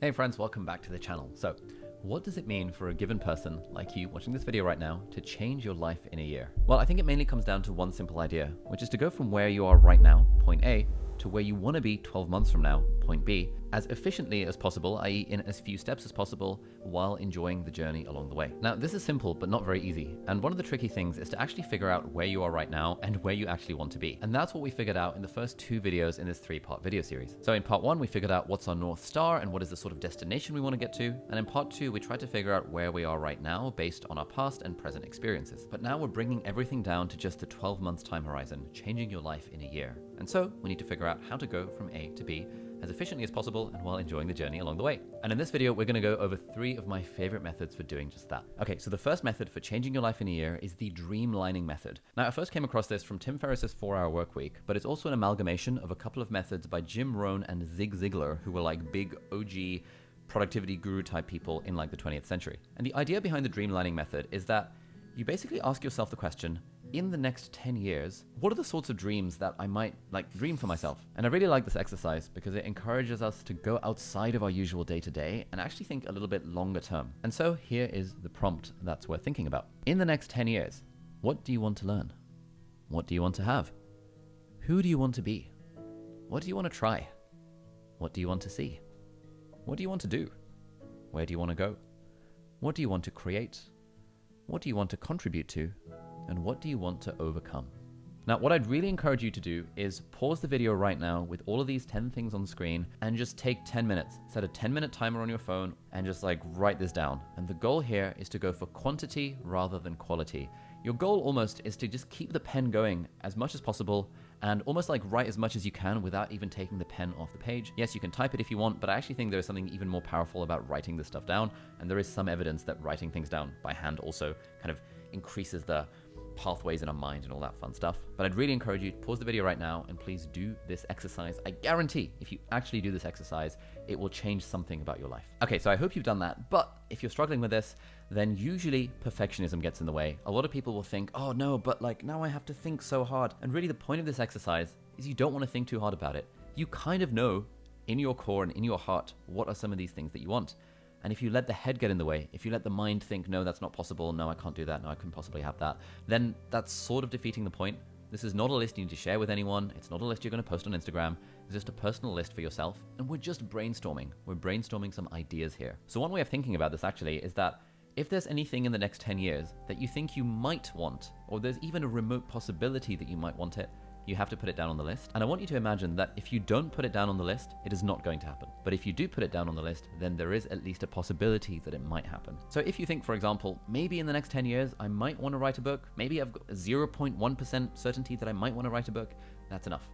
Hey friends, welcome back to the channel. So, what does it mean for a given person like you watching this video right now to change your life in a year? Well, I think it mainly comes down to one simple idea, which is to go from where you are right now, point A, to where you want to be 12 months from now, point B, as efficiently as possible, i.e. in as few steps as possible, while enjoying the journey along the way. Now, this is simple, but not very easy. And one of the tricky things is to actually figure out where you are right now and where you actually want to be. And that's what we figured out in the first two videos in this 3-part video series. So in part 1, we figured out what's our North Star and what is the sort of destination we want to get to. And in part 2, we tried to figure out where we are right now based on our past and present experiences. But now we're bringing everything down to just the 12 months time horizon, changing your life in a year. And so we need to figure out how to go from A to B as efficiently as possible and while enjoying the journey along the way. And in this video, we're going to go over 3 of my favorite methods for doing just that. Okay, so the first method for changing your life in a year is the Dreamlining Method. Now, I first came across this from Tim Ferriss's 4-Hour Workweek, but it's also an amalgamation of a couple of methods by Jim Rohn and Zig Ziglar, who were like big OG productivity guru type people in like the 20th century. And the idea behind the Dreamlining Method is that you basically ask yourself the question, in the next 10 years, what are the sorts of dreams that I might dream for myself? And I really like this exercise because it encourages us to go outside of our usual day-to-day and actually think a little bit longer term. And so here is the prompt that's worth thinking about. In the next 10 years, what do you want to learn? What do you want to have? Who do you want to be? What do you want to try? What do you want to see? What do you want to do? Where do you want to go? What do you want to create? What do you want to contribute to? And what do you want to overcome? Now, what I'd really encourage you to do is pause the video right now with all of these 10 things on screen and just take 10 minutes. Set a 10-minute timer on your phone and just write this down. And the goal here is to go for quantity rather than quality. Your goal almost is to just keep the pen going as much as possible and almost write as much as you can without even taking the pen off the page. Yes, you can type it if you want, but I actually think there is something even more powerful about writing this stuff down. And there is some evidence that writing things down by hand also kind of increases the pathways in our mind and all that fun stuff. But I'd really encourage you to pause the video right now and please do this exercise. I guarantee if you actually do this exercise, it will change something about your life. Okay, so I hope you've done that. But if you're struggling with this, then usually perfectionism gets in the way. A lot of people will think, oh no, but now I have to think so hard. And really the point of this exercise is you don't want to think too hard about it. You kind of know in your core and in your heart what are some of these things that you want. And if you let the head get in the way, if you let the mind think, no, that's not possible, no, I can't do that, no, I couldn't possibly have that, then that's sort of defeating the point. This is not a list you need to share with anyone. It's not a list you're going to post on Instagram. It's just a personal list for yourself. And we're just brainstorming. We're brainstorming some ideas here. So one way of thinking about this actually is that if there's anything in the next 10 years that you think you might want, or there's even a remote possibility that you might want it, you have to put it down on the list. And I want you to imagine that if you don't put it down on the list, it is not going to happen. But if you do put it down on the list, then there is at least a possibility that it might happen. So if you think, for example, maybe in the next 10 years, I might want to write a book, maybe I've got a 0.1% certainty that I might want to write a book, that's enough.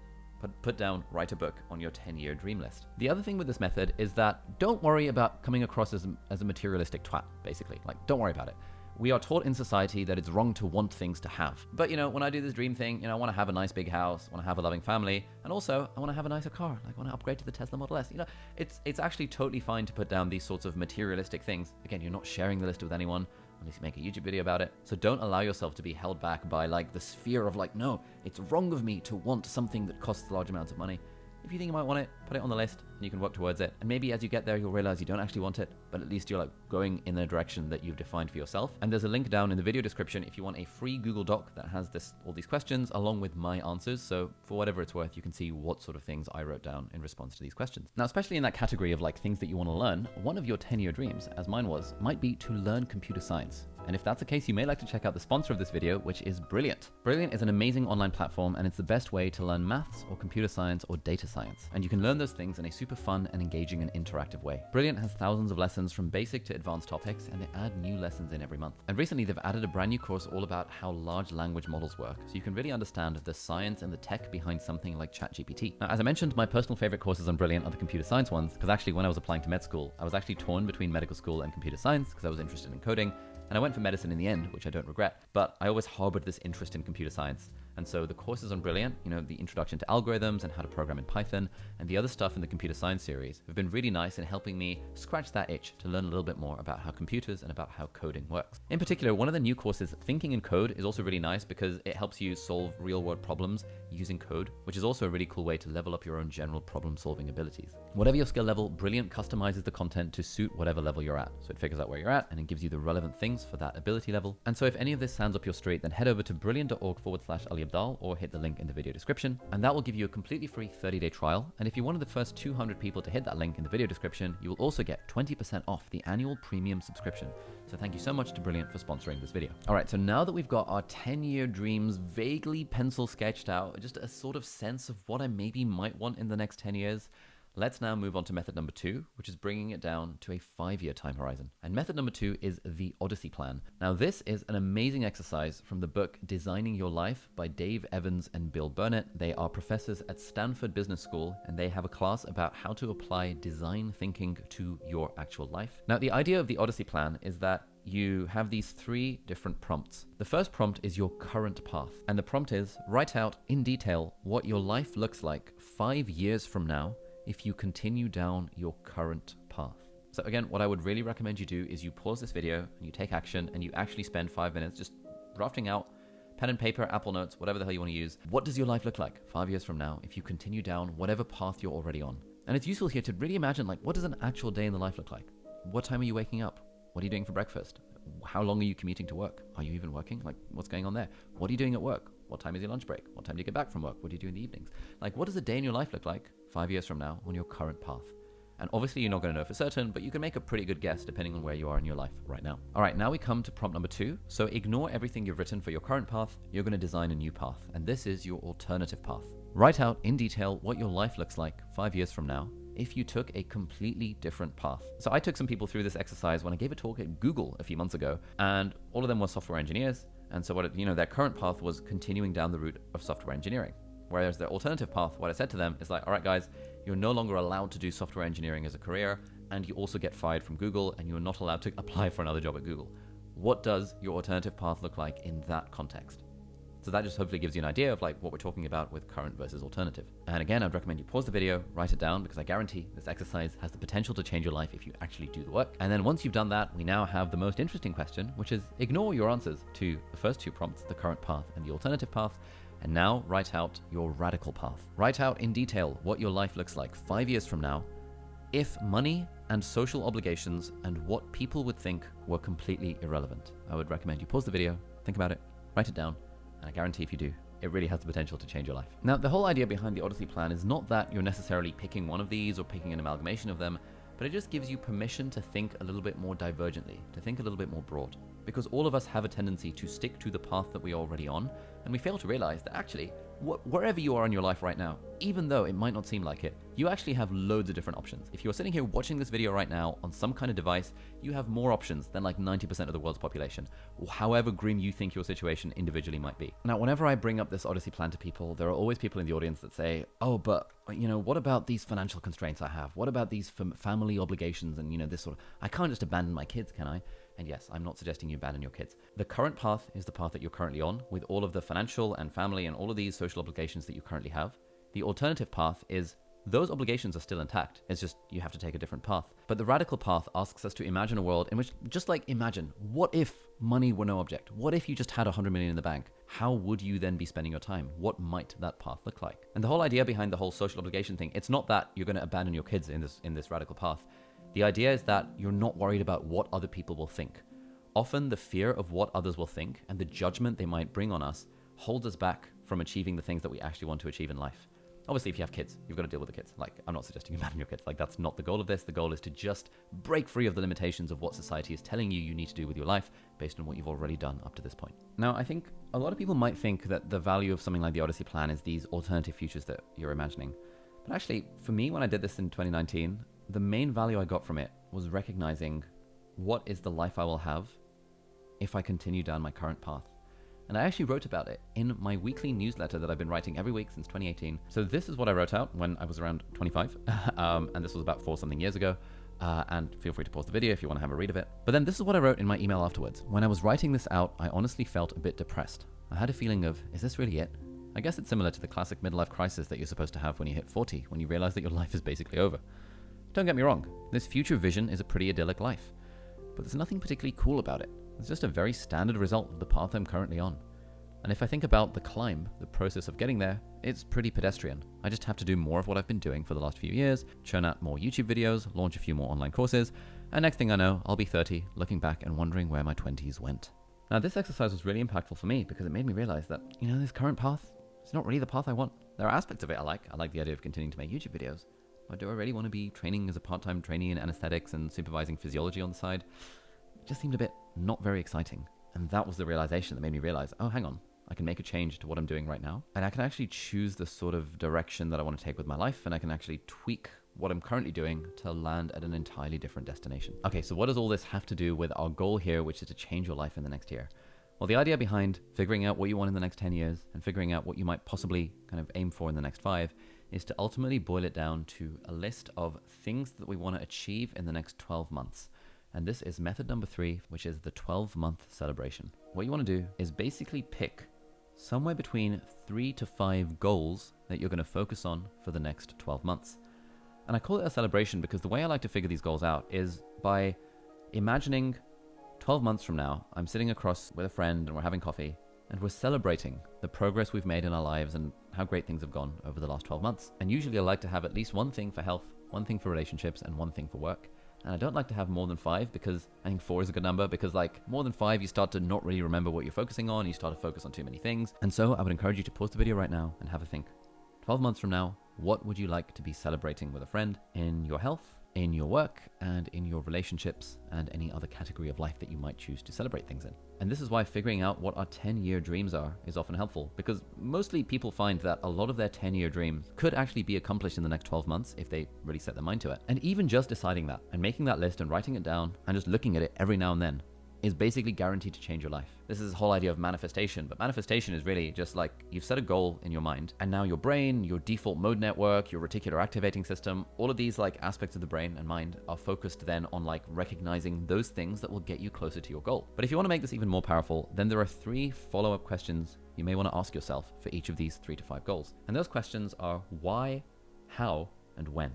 Put down, write a book on your 10-year dream list. The other thing with this method is that don't worry about coming across as a materialistic twat, basically. Don't worry about it. We are taught in society that it's wrong to want things to have. But when I do this dream thing, I want to have a nice big house, I want to have a loving family, and also I want to have a nicer car. I want to upgrade to the Tesla Model S. It's actually totally fine to put down these sorts of materialistic things. Again, you're not sharing the list with anyone unless you make a YouTube video about it. So don't allow yourself to be held back by the sphere of no, it's wrong of me to want something that costs large amounts of money. If you think you might want it, put it on the list and you can work towards it. And maybe as you get there, you'll realize you don't actually want it, but at least you're going in the direction that you've defined for yourself. And there's a link down in the video description if you want a free Google Doc that has all these questions along with my answers. So for whatever it's worth, you can see what sort of things I wrote down in response to these questions. Now, especially in that category of things that you want to learn, one of your 10-year dreams, as mine was, might be to learn computer science. And if that's the case, you may like to check out the sponsor of this video, which is Brilliant. Brilliant is an amazing online platform, and it's the best way to learn maths or computer science or data science. And you can learn those things in a super fun and engaging and interactive way. Brilliant has thousands of lessons from basic to advanced topics, and they add new lessons in every month. And recently, they've added a brand new course all about how large language models work, so you can really understand the science and the tech behind something like ChatGPT. Now, as I mentioned, my personal favorite courses on Brilliant are the computer science ones, because actually when I was applying to med school, I was actually torn between medical school and computer science because I was interested in coding. And I went for medicine in the end, which I don't regret, but I always harbored this interest in computer science. And so the courses on Brilliant, the introduction to algorithms and how to program in Python, and the other stuff in the computer science series have been really nice in helping me scratch that itch to learn a little bit more about how computers and about how coding works. In particular, one of the new courses, Thinking in Code, is also really nice because it helps you solve real-world problems using code, which is also a really cool way to level up your own general problem-solving abilities. Whatever your skill level, Brilliant customizes the content to suit whatever level you're at. So it figures out where you're at and it gives you the relevant things for that ability level. And so if any of this sounds up your street, then head over to brilliant.org/Ali Abdaal or hit the link in the video description, and that will give you a completely free 30-day trial. And if you're one of the first 200 people to hit that link in the video description, you will also get 20% off the annual premium subscription. So thank you so much to Brilliant for sponsoring this video. All right, so now that we've got our 10-year dreams vaguely pencil sketched out, just a sort of sense of what I maybe might want in the next 10 years, let's now move on to method number 2, which is bringing it down to a 5-year time horizon. And method number 2 is the Odyssey Plan. Now, this is an amazing exercise from the book Designing Your Life by Dave Evans and Bill Burnett. They are professors at Stanford Business School, and they have a class about how to apply design thinking to your actual life. Now, the idea of the Odyssey Plan is that you have these 3 different prompts. The first prompt is your current path. And the prompt is, write out in detail what your life looks like 5 years from now if you continue down your current path. So again, what I would really recommend you do is you pause this video and you take action and you actually spend 5 minutes just drafting out, pen and paper, Apple Notes, whatever the hell you want to use. What does your life look like 5 years from now if you continue down whatever path you're already on? And it's useful here to really imagine, like, what does an actual day in the life look like? What time are you waking up? What are you doing for breakfast? How long are you commuting to work? Are you even working? Like, what's going on there? What are you doing at work? What time is your lunch break? What time do you get back from work? What do you do in the evenings? Like, what does a day in your life look like 5 years from now on your current path? And obviously you're not going to know for certain, but you can make a pretty good guess depending on where you are in your life right now. All right, now we come to prompt number 2. So ignore everything you've written for your current path. You're going to design a new path, and this is your alternative path. Write out in detail what your life looks like 5 years from now if you took a completely different path. So I took some people through this exercise when I gave a talk at Google a few months ago, and all of them were software engineers. And so their current path was continuing down the route of software engineering. Whereas their alternative path, what I said to them is like, all right, guys, you're no longer allowed to do software engineering as a career, and you also get fired from Google, and you're not allowed to apply for another job at Google. What does your alternative path look like in that context? So that just hopefully gives you an idea of like what we're talking about with current versus alternative. And again, I'd recommend you pause the video, write it down, because I guarantee this exercise has the potential to change your life if you actually do the work. And then once you've done that, we now have the most interesting question, which is ignore your answers to the first 2 prompts, the current path and the alternative path, and now write out your radical path. Write out in detail what your life looks like 5 years from now if money and social obligations and what people would think were completely irrelevant. I would recommend you pause the video, think about it, write it down, and I guarantee if you do, it really has the potential to change your life. Now, the whole idea behind the Odyssey Plan is not that you're necessarily picking one of these or picking an amalgamation of them, but it just gives you permission to think a little bit more divergently, to think a little bit more broad. Because all of us have a tendency to stick to the path that we're already on, and we fail to realize that actually, wherever you are in your life right now, even though it might not seem like it, you actually have loads of different options. If you're sitting here watching this video right now on some kind of device, you have more options than like 90% of the world's population, or however grim you think your situation individually might be. Now, whenever I bring up this Odyssey Plan to people, there are always people in the audience that say, oh, but what about these financial constraints I have? What about these family obligations and this sort of, I can't just abandon my kids, can I? And yes, I'm not suggesting you abandon your kids. The current path is the path that you're currently on, with all of the financial and family and all of these social obligations that you currently have. The alternative path is those obligations are still intact. It's just you have to take a different path. But the radical path asks us to imagine a world in which, just like imagine, what if money were no object? What if you just had 100 million in the bank? How would you then be spending your time? What might that path look like? And the whole idea behind the whole social obligation thing, it's not that you're going to abandon your kids in this radical path. The idea is that you're not worried about what other people will think. Often the fear of what others will think and the judgment they might bring on us holds us back from achieving the things that we actually want to achieve in life. Obviously, if you have kids, you've got to deal with the kids. Like, I'm not suggesting you abandon your kids. Like, that's not the goal of this. The goal is to just break free of the limitations of what society is telling you need to do with your life based on what you've already done up to this point. Now, I think a lot of people might think that the value of something like the Odyssey Plan is these alternative futures that you're imagining. But actually, for me, when I did this in 2019, the main value I got from it was recognizing what is the life I will have if I continue down my current path. And I actually wrote about it in my weekly newsletter that I've been writing every week since 2018. So this is what I wrote out when I was around 25, and this was about 4-something years ago. And feel free to pause the video if you want to have a read of it. But then this is what I wrote in my email afterwards. When I was writing this out, I honestly felt a bit depressed. I had a feeling of, is this really it? I guess it's similar to the classic midlife crisis that you're supposed to have when you hit 40, when you realize that your life is basically over. Don't get me wrong, this future vision is a pretty idyllic life, but there's nothing particularly cool about it. It's just a very standard result of the path I'm currently on. And if I think about the climb, the process of getting there, it's pretty pedestrian. I just have to do more of what I've been doing for the last few years, churn out more YouTube videos, launch a few more online courses, and next thing I know, I'll be 30, looking back and wondering where my 20s went. Now, this exercise was really impactful for me because it made me realize that, this current path, it's not really the path I want. There are aspects of it I like. I like the idea of continuing to make YouTube videos. But do I really want to be training as a part-time trainee in anesthetics and supervising physiology on the side? It just seemed a bit not very exciting. And that was the realization that made me realize, oh, hang on. I can make a change to what I'm doing right now. And I can actually choose the sort of direction that I want to take with my life. And I can actually tweak what I'm currently doing to land at an entirely different destination. Okay, so what does all this have to do with our goal here, which is to change your life in the next year? Well, the idea behind figuring out what you want in the next 10 years and figuring out what you might possibly kind of aim for in the next 5 is to ultimately boil it down to a list of things that we want to achieve in the next 12 months. And this is method number 3, which is the 12-month celebration. What you want to do is basically pick somewhere between 3 to 5 goals that you're going to focus on for the next 12 months. And I call it a celebration because the way I like to figure these goals out is by imagining 12 months from now, I'm sitting across with a friend and we're having coffee and we're celebrating the progress we've made in our lives and how great things have gone over the last 12 months. And usually I like to have at least one thing for health, one thing for relationships, and one thing for work. And I don't like to have more than 5 because I think 4 is a good number because more than 5, you start to not really remember what you're focusing on. You start to focus on too many things. And so I would encourage you to pause the video right now and have a think. 12 months from now, what would you like to be celebrating with a friend in your health, in your work, and in your relationships, and any other category of life that you might choose to celebrate things in? And this is why figuring out what our 10-year dreams are is often helpful, because mostly people find that a lot of their 10-year dreams could actually be accomplished in the next 12 months if they really set their mind to it. And even just deciding that and making that list and writing it down and just looking at it every now and then is basically guaranteed to change your life. This is the whole idea of manifestation, but manifestation is really just like you've set a goal in your mind and now your brain, your default mode network, your reticular activating system, all of these aspects of the brain and mind are focused then on recognizing those things that will get you closer to your goal. But if you want to make this even more powerful, then there are 3 follow-up questions you may want to ask yourself for each of these 3 to 5 goals. And those questions are why, how, and when.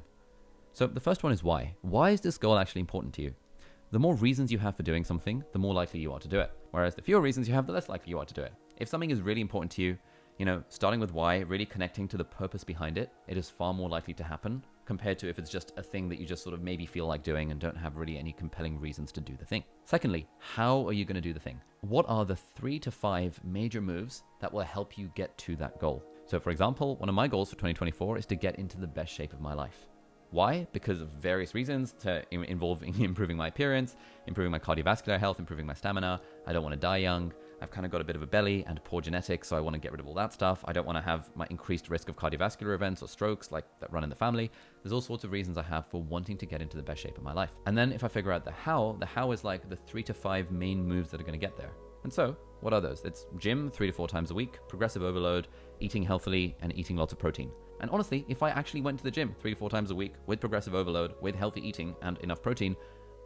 So the first one is why. Why is this goal actually important to you? The more reasons you have for doing something, the more likely you are to do it. Whereas the fewer reasons you have, the less likely you are to do it. If something is really important to you, starting with why, really connecting to the purpose behind it, it is far more likely to happen compared to if it's just a thing that you just sort of maybe feel like doing and don't have really any compelling reasons to do the thing. Secondly, how are you going to do the thing? What are the 3 to 5 major moves that will help you get to that goal? So for example, one of my goals for 2024 is to get into the best shape of my life. Why? Because of various reasons involving improving my appearance, improving my cardiovascular health, improving my stamina. I don't want to die young. I've kind of got a bit of a belly and poor genetics, so I want to get rid of all that stuff. I don't want to have my increased risk of cardiovascular events or strokes that run in the family. There's all sorts of reasons I have for wanting to get into the best shape of my life. And then if I figure out the how is the 3 to 5 main moves that are going to get there. And so, what are those? It's gym 3 to 4 times a week, progressive overload, eating healthily, and eating lots of protein. And honestly, if I actually went to the gym 3 to 4 times a week with progressive overload, with healthy eating and enough protein,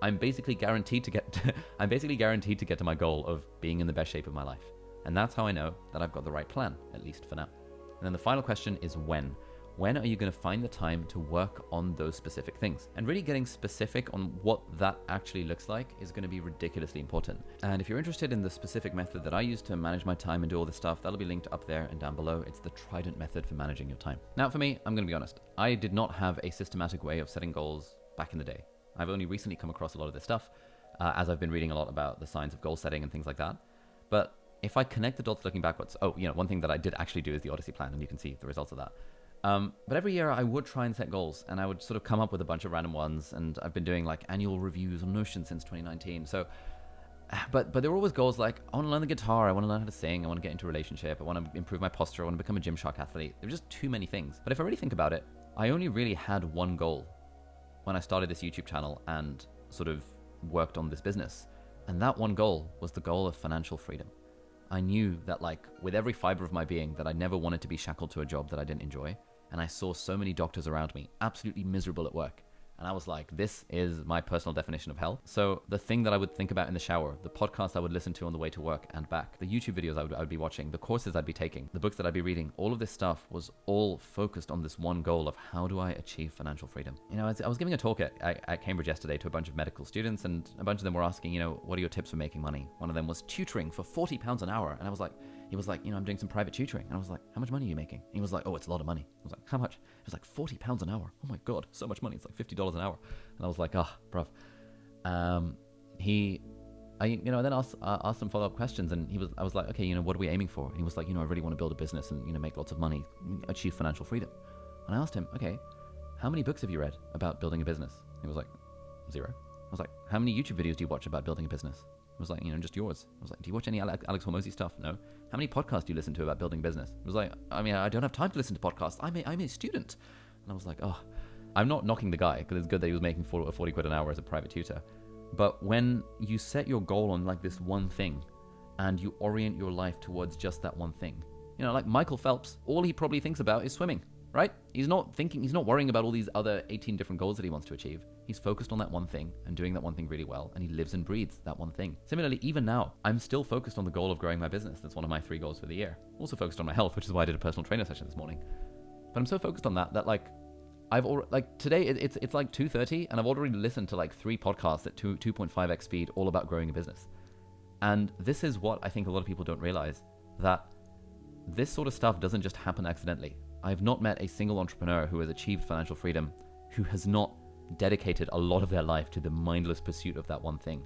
I'm basically guaranteed to get to my goal of being in the best shape of my life. And that's how I know that I've got the right plan, at least for now. And then the final question is when. When are you going to find the time to work on those specific things? And really getting specific on what that actually looks like is going to be ridiculously important. And if you're interested in the specific method that I use to manage my time and do all this stuff, that'll be linked up there and down below. It's the Trident method for managing your time. Now for me, I'm going to be honest. I did not have a systematic way of setting goals back in the day. I've only recently come across a lot of this stuff as I've been reading a lot about the science of goal setting and things like that. But if I connect the dots looking backwards, one thing that I did actually do is the Odyssey Plan, and you can see the results of that. But every year I would try and set goals, and I would sort of come up with a bunch of random ones, and I've been doing annual reviews on Notion since 2019. So, but there were always goals I want to learn the guitar, I want to learn how to sing, I want to get into a relationship, I want to improve my posture, I want to become a Gymshark athlete. There were just too many things. But if I really think about it, I only really had one goal when I started this YouTube channel and sort of worked on this business. And that one goal was the goal of financial freedom. I knew that with every fiber of my being that I never wanted to be shackled to a job that I didn't enjoy. And I saw so many doctors around me absolutely miserable at work. And I was like, this is my personal definition of hell. So the thing that I would think about in the shower, the podcasts I would listen to on the way to work and back, the YouTube videos I would be watching, the courses I'd be taking, the books that I'd be reading, all of this stuff was all focused on this one goal of how do I achieve financial freedom? You know, I was giving a talk at Cambridge yesterday to a bunch of medical students, and a bunch of them were asking, you know, what are your tips for making money? One of them was tutoring for £40 an hour. And I was like, he was like, you know, I'm doing some private tutoring. And I was like, how much money are you making? And he was like, oh, it's a lot of money. I was like, how much? It was like £40 an hour. Oh my God, so much money. It's like $50 an hour. And I was like, bruv. You know, then asked some follow-up questions, and I was like, okay, you know, what are we aiming for? And he was like, you know, I really want to build a business and, you know, make lots of money, achieve financial freedom. And I asked him, okay, how many books have you read about building a business? He was like, 0. I was like, how many YouTube videos do you watch about building a business? I was like, you know, just yours. I was like, do you watch any Alex Hormozi stuff? No. How many podcasts do you listen to about building a business? I was like, I mean, I don't have time to listen to podcasts. I'm a student. And I was like, oh, I'm not knocking the guy, because it's good that he was making 40 quid an hour as a private tutor. But when you set your goal on like this one thing and you orient your life towards just that one thing, you know, like Michael Phelps, all he probably thinks about is swimming, right? He's not worrying about all these other 18 different goals that he wants to achieve. He's focused on that one thing and doing that one thing really well, and he lives and breathes that one thing. Similarly, even now, I'm still focused on the goal of growing my business. That's one of my 3 goals for the year. Also focused on my health, which is why I did a personal trainer session this morning. But I'm so focused on that like I've already, like today it's like 2:30, and I've already listened to like 3 podcasts at 2.5x speed, all about growing a business. And this is what I think a lot of people don't realize, that this sort of stuff doesn't just happen accidentally. I've not met a single entrepreneur who has achieved financial freedom who has not dedicated a lot of their life to the mindless pursuit of that one thing.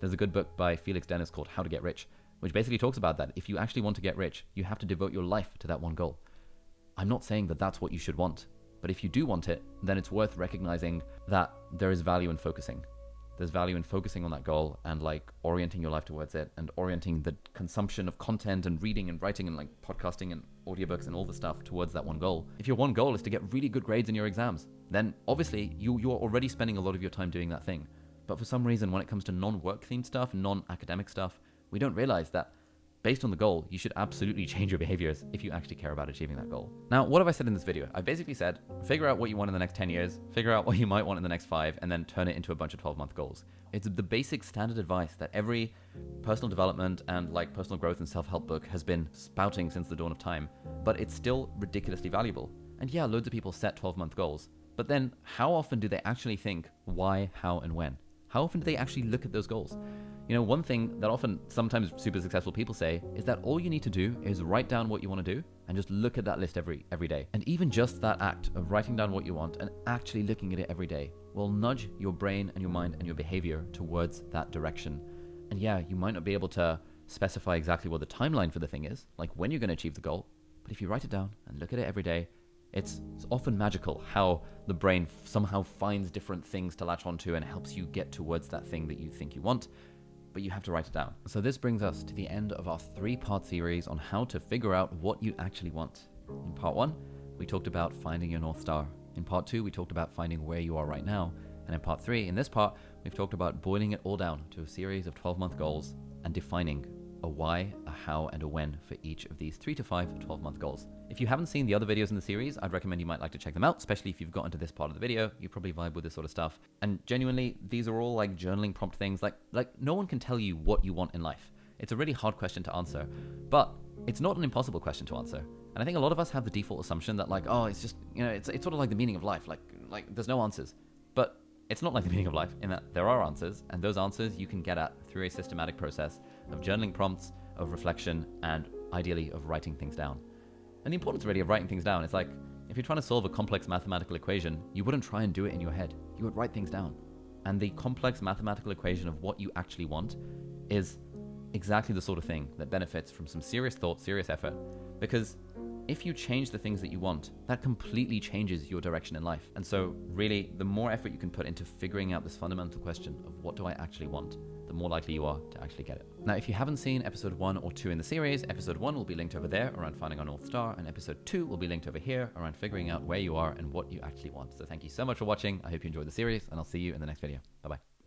There's a good book by Felix Dennis called How to Get Rich, which basically talks about that. If you actually want to get rich, you have to devote your life to that one goal. I'm not saying that that's what you should want, but if you do want it, then it's worth recognizing that there is value in focusing. There's value in focusing on that goal and like orienting your life towards it, and orienting the consumption of content and reading and writing and like podcasting and audiobooks and all the stuff towards that one goal. If your one goal is to get really good grades in your exams, then obviously you're already spending a lot of your time doing that thing. But for some reason, when it comes to non-work themed stuff, non-academic stuff, we don't realize that based on the goal, you should absolutely change your behaviors if you actually care about achieving that goal. Now, what have I said in this video? I basically said, figure out what you want in the next 10 years, figure out what you might want in the next 5, and then turn it into a bunch of 12-month goals. It's the basic standard advice that every personal development and like personal growth and self-help book has been spouting since the dawn of time, but it's still ridiculously valuable. And yeah, loads of people set 12-month goals, but then how often do they actually think why, how, and when? How often do they actually look at those goals? You know, one thing that often sometimes super successful people say is that all you need to do is write down what you want to do and just look at that list every day. And even just that act of writing down what you want and actually looking at it every day will nudge your brain and your mind and your behavior towards that direction. And yeah, you might not be able to specify exactly what the timeline for the thing is, like when you're going to achieve the goal, but if you write it down and look at it every day, it's often magical how the brain somehow finds different things to latch onto and helps you get towards that thing that you think you want, but you have to write it down. So this brings us to the end of our 3-part series on how to figure out what you actually want. In part 1, we talked about finding your North Star. In part 2, we talked about finding where you are right now. And in part 3, in this part, we've talked about boiling it all down to a series of 12-month goals and defining a why, a how, and a when for each of these 3 to 5 12-month goals. If you haven't seen the other videos in the series, I'd recommend you might like to check them out, especially if you've gotten to this part of the video. You probably vibe with this sort of stuff. And genuinely, these are all like journaling prompt things. Like no one can tell you what you want in life. It's a really hard question to answer, but it's not an impossible question to answer. And I think a lot of us have the default assumption that like, oh, it's just, you know, it's sort of like the meaning of life. Like there's no answers. But it's not like the meaning of life in that there are answers, and those answers you can get at through a systematic process of journaling prompts, of reflection, and ideally of writing things down. And the importance really of writing things down is like, if you're trying to solve a complex mathematical equation, you wouldn't try and do it in your head. You would write things down. And the complex mathematical equation of what you actually want is exactly the sort of thing that benefits from some serious thought, serious effort. Because if you change the things that you want, that completely changes your direction in life. And so really, the more effort you can put into figuring out this fundamental question of what do I actually want, the more likely you are to actually get it. Now, if you haven't seen episode 1 or 2 in the series, episode 1 will be linked over there around finding our North Star, and episode 2 will be linked over here around figuring out where you are and what you actually want. So thank you so much for watching. I hope you enjoyed the series, and I'll see you in the next video. Bye-bye.